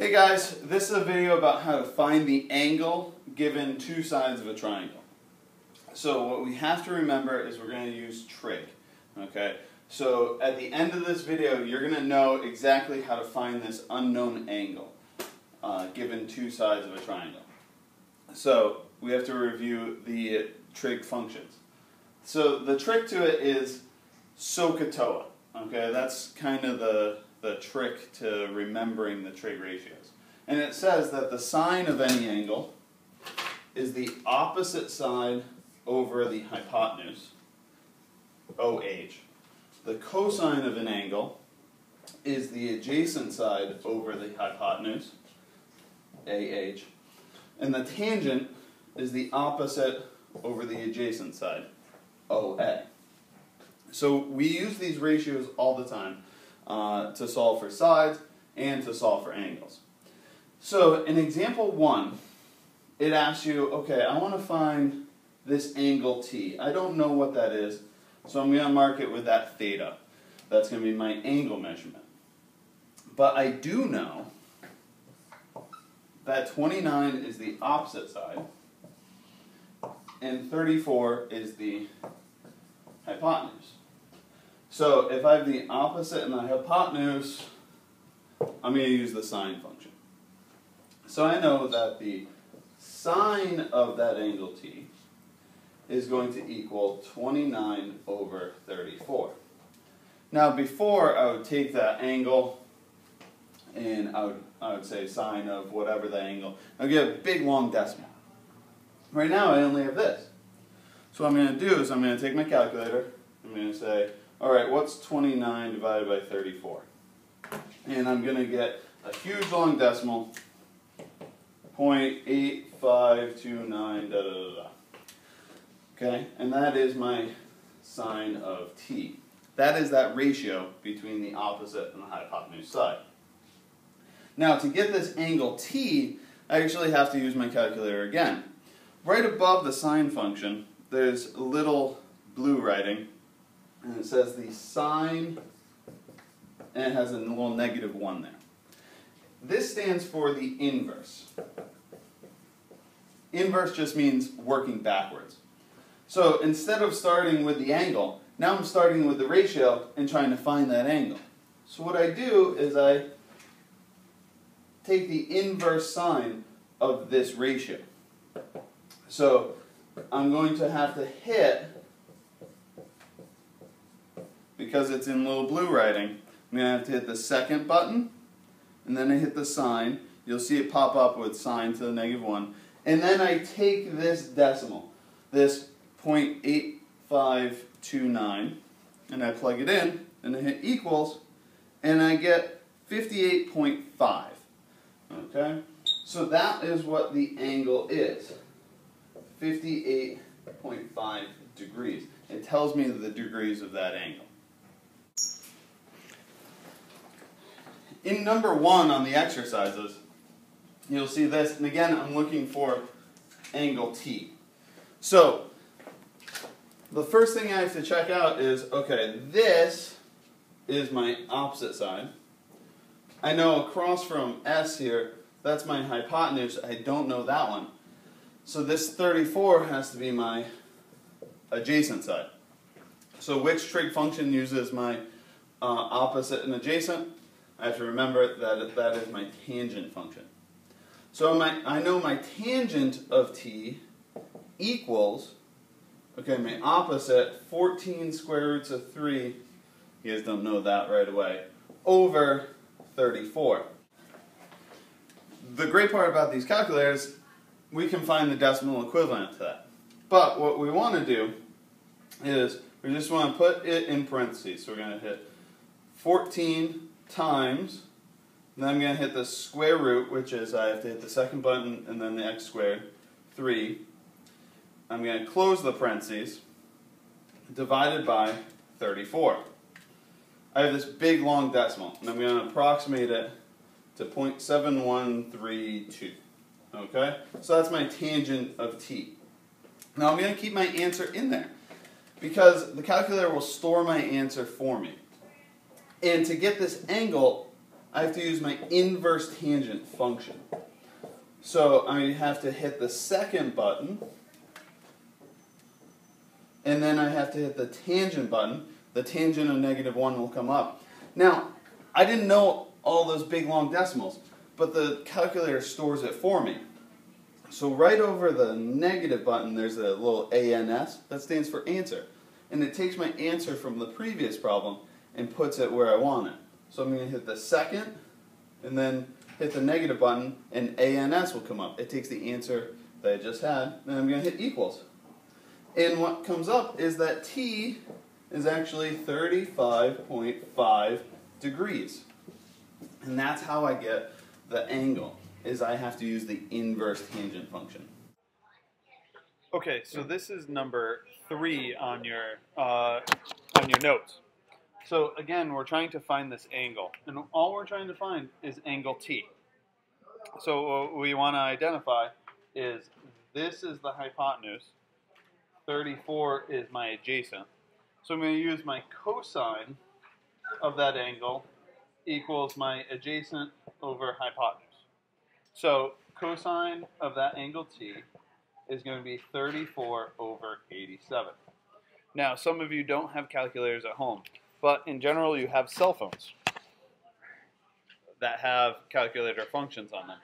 Hey guys, this is a video about how to find the angle given two sides of a triangle. So what we have to remember is we're going to use trig. Okay? So at the end of this video you're going to know exactly how to find this unknown angle given two sides of a triangle. So we have to review the trig functions. So the trick to it is SOHCAHTOA. Okay? That's kind of the trick to remembering the trig ratios. And it says that the sine of any angle is the opposite side over the hypotenuse, OH. The cosine of an angle is the adjacent side over the hypotenuse, AH. And the tangent is the opposite over the adjacent side, OA. So we use these ratios all the time to solve for sides and to solve for angles. So in example 1, it asks you, okay, I want to find this angle T. I don't know what that is, so I'm going to mark it with that theta. That's going to be my angle measurement. But I do know that 29 is the opposite side and 34 is the hypotenuse. So if I have the opposite and the hypotenuse, I'm going to use the sine function. So I know that the sine of that angle T is going to equal 29 over 34. Now before I would take that angle and I would say sine of whatever the angle. I'll get a big long decimal. Right now I only have this. So what I'm going to do is I'm going to take my calculator. I'm going to say, alright, what's 29 divided by 34? And I'm going to get a huge long decimal, 0.8529, da da da da. Okay, and that is my sine of t. That is that ratio between the opposite and the hypotenuse side. Now to get this angle t, I actually have to use my calculator again. Right above the sine function, there's a little blue writing, and it says the sine, and it has a little -1 there. This stands for the inverse. Inverse just means working backwards. So instead of starting with the angle, now I'm starting with the ratio and trying to find that angle. So what I do is I take the inverse sine of this ratio. So I'm going to have to hit, because it's in little blue writing, I'm going to have to hit the second button, and then I hit the sine. You'll see it pop up with sine to the -1. And then I take this decimal, this 0.8529, and I plug it in, and I hit equals, and I get 58.5. Okay? So that is what the angle is. 58.5 degrees. It tells me the degrees of that angle. In number 1 on the exercises, you'll see this, and again I'm looking for angle T. So the first thing I have to check out is, okay, this is my opposite side. I know across from S here, that's my hypotenuse. I don't know that one. So this 34 has to be my adjacent side. So which trig function uses my opposite and adjacent? I have to remember that that is my tangent function. So I know my tangent of t equals, okay, my opposite, 14 square roots of 3, you guys don't know that right away, over 34. The great part about these calculators, we can find the decimal equivalent to that. But what we want to do is we just want to put it in parentheses. So we're going to hit 14 times, then I'm going to hit the square root, which is I have to hit the second button and then the x squared, 3. I'm going to close the parentheses, divided by 34. I have this big long decimal, and I'm going to approximate it to 0.7132. Okay? So that's my tangent of t. Now I'm going to keep my answer in there, because the calculator will store my answer for me. And to get this angle, I have to use my inverse tangent function. So I have to hit the second button, and then I have to hit the tangent button. The tangent of -1 will come up. Now, I didn't know all those big long decimals, but the calculator stores it for me. So right over the negative button, there's a little ANS. That stands for answer. And it takes my answer from the previous problem and puts it where I want it. So I'm going to hit the second, and then hit the negative button, and ANS will come up. It takes the answer that I just had, and I'm going to hit equals. And what comes up is that T is actually 35.5 degrees. And that's how I get the angle, is I have to use the inverse tangent function. Okay, so this is number 3 on your notes. So again, we're trying to find this angle, and all we're trying to find is angle T. So what we want to identify is this is the hypotenuse, 34 is my adjacent. So I'm going to use my cosine of that angle equals my adjacent over hypotenuse. So cosine of that angle T is going to be 34 over 87. Now, some of you don't have calculators at home, but in general you have cell phones that have calculator functions on them.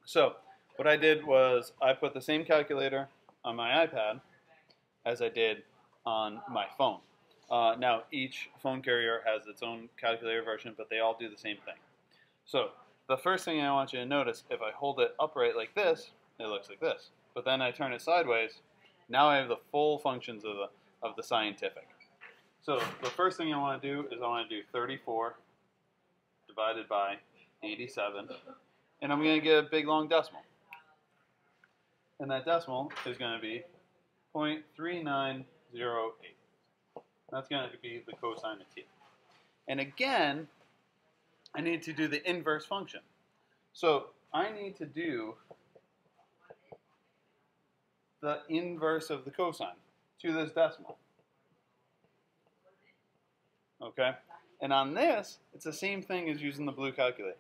So what I did was I put the same calculator on my iPad as I did on my phone. Now, each phone carrier has its own calculator version, but they all do the same thing. So the first thing I want you to notice, if I hold it upright like this, it looks like this. But then I turn it sideways, now I have the full functions of the scientific. So the first thing I want to do is I want to do 34 divided by 87, and I'm going to get a big long decimal. And that decimal is going to be 0.3908. That's going to be the cosine of t. And again, I need to do the inverse function. So I need to do the inverse of the cosine to this decimal. Okay? And on this, it's the same thing as using the blue calculator.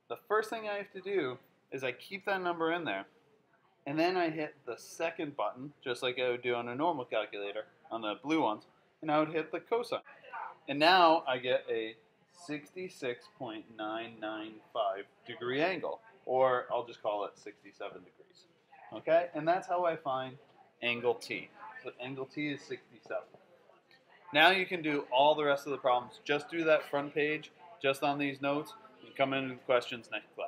The first thing I have to do is I keep that number in there, and then I hit the second button, just like I would do on a normal calculator, on the blue ones, and I would hit the cosine. And now I get a 66.995 degree angle, or I'll just call it 67 degrees. Okay? And that's how I find angle T. So angle T is 67. Now you can do all the rest of the problems. Just do that front page, just on these notes, and come into the questions next class.